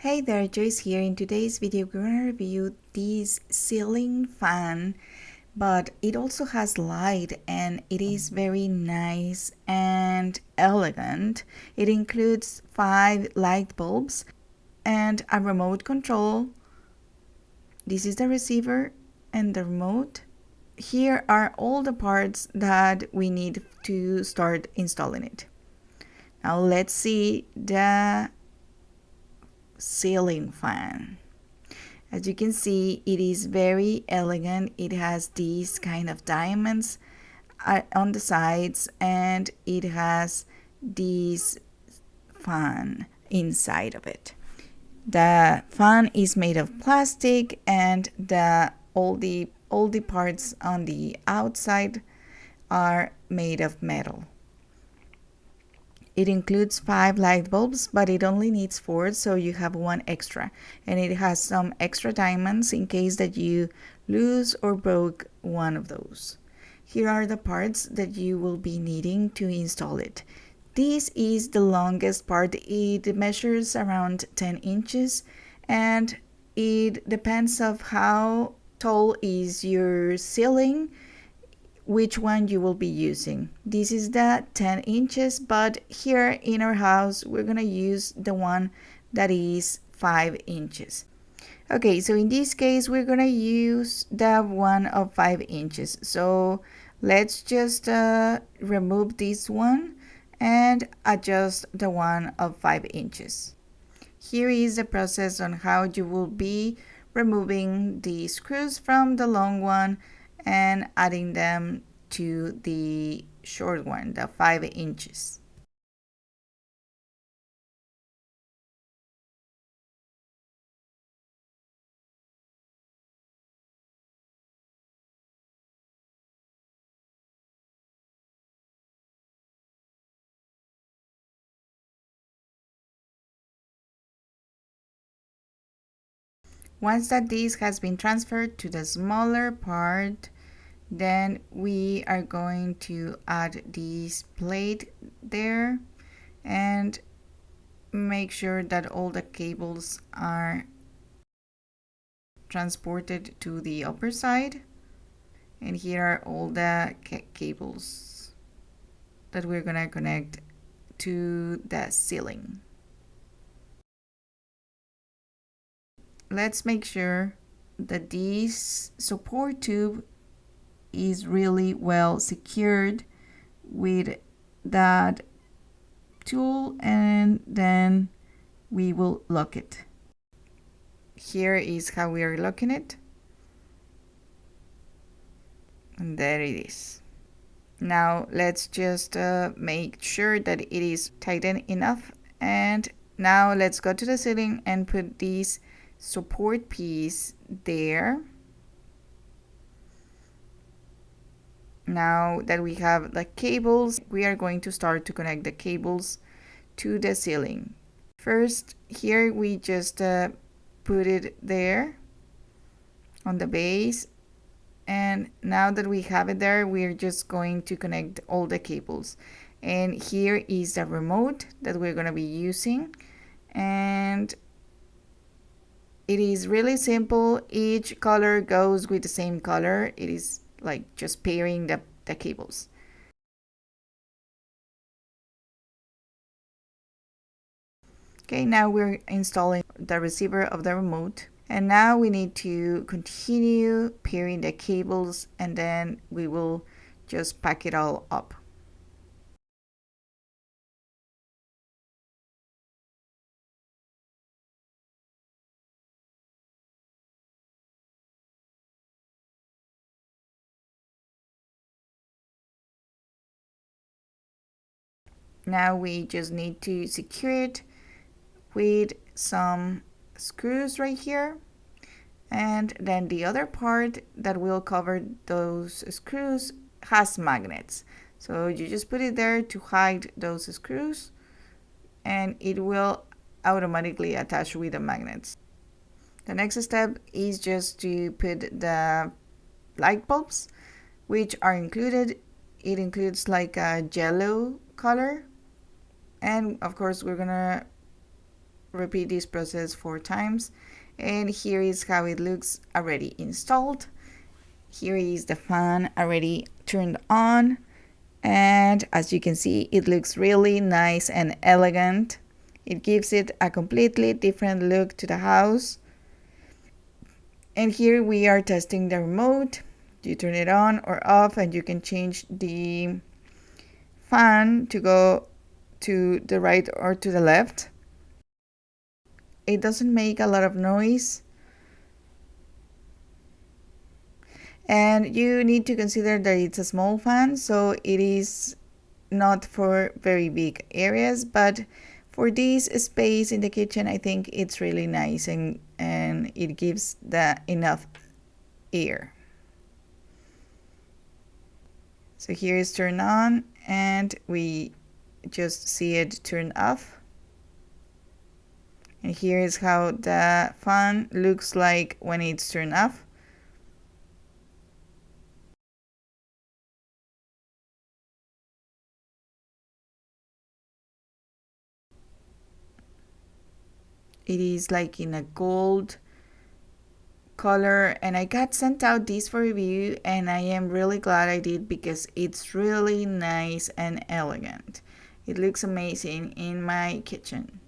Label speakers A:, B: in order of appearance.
A: Hey there, Joyce here. In today's video, we're gonna review this ceiling fan, but it also has light and it is very nice and elegant. It includes 5 light bulbs and a remote control. This is the receiver and the remote. Here are all the parts that we need to start installing it. Now let's see the ceiling fan. As you can see, it is very elegant. It has these kind of diamonds on the sides, and it has this fan inside of it. The fan is made of plastic, and all the parts on the outside are made of metal. It includes 5 light bulbs, but it only needs 4, so you have 1 extra. And it has some extra diamonds in case that you lose or broke one of those. Here are the parts that you will be needing to install it. This is the longest part. It measures around 10 inches, and it depends of how tall is your ceiling, which one you will be using. This is the 10 inches, but here in our house we're gonna use the one that is 5 inches. Okay, so in this case we're gonna use the one of 5 inches. So let's just remove this one and adjust the one of 5 inches. Here is the process on how you will be removing the screws from the long one and adding them to the short one, the 5 inches. Once that this has been transferred to the smaller part, then we are going to add this plate there and make sure that all the cables are transported to the upper side. And here are all the cables that we're gonna connect to the ceiling. Let's make sure that this support tube is really well secured with that tool, and then we will lock it. Here is how we are locking it, and there it is. Now let's just make sure that it is tightened enough, and now let's go to the ceiling and put this support piece there. Now that we have the cables, we are going to start to connect the cables to the ceiling. First, here we just put it there on the base, and now that we have it there, we're just going to connect all the cables. And here is the remote that we're going to be using, and it is really simple. Each color goes with the same color. It is like just pairing the cables. Okay, now we're installing the receiver of the remote, and now we need to continue pairing the cables, and then we will just pack it all up. Now we just need to secure it with some screws right here, and then the other part that will cover those screws has magnets, so you just put it there to hide those screws, and it will automatically attach with the magnets. The next step is just to put the light bulbs, which are included. It includes like a yellow color, and of course we're gonna repeat this process 4 times. And here is how it looks already installed. Here is the fan already turned on. And as you can see, it looks really nice and elegant. It gives it a completely different look to the house. And here we are testing the remote. You turn it on or off, and you can change the fan to go to the right or to the left. It doesn't make a lot of noise. And you need to consider that it's a small fan, so it is not for very big areas, but for this space in the kitchen, I think it's really nice, and it gives the enough air. So here is turn on, and we just see it turn off. And here is how the fan looks like when it's turned off. It is like in a gold color, and I got sent out this for review, and I am really glad I did because it's really nice and elegant. It looks amazing in my kitchen.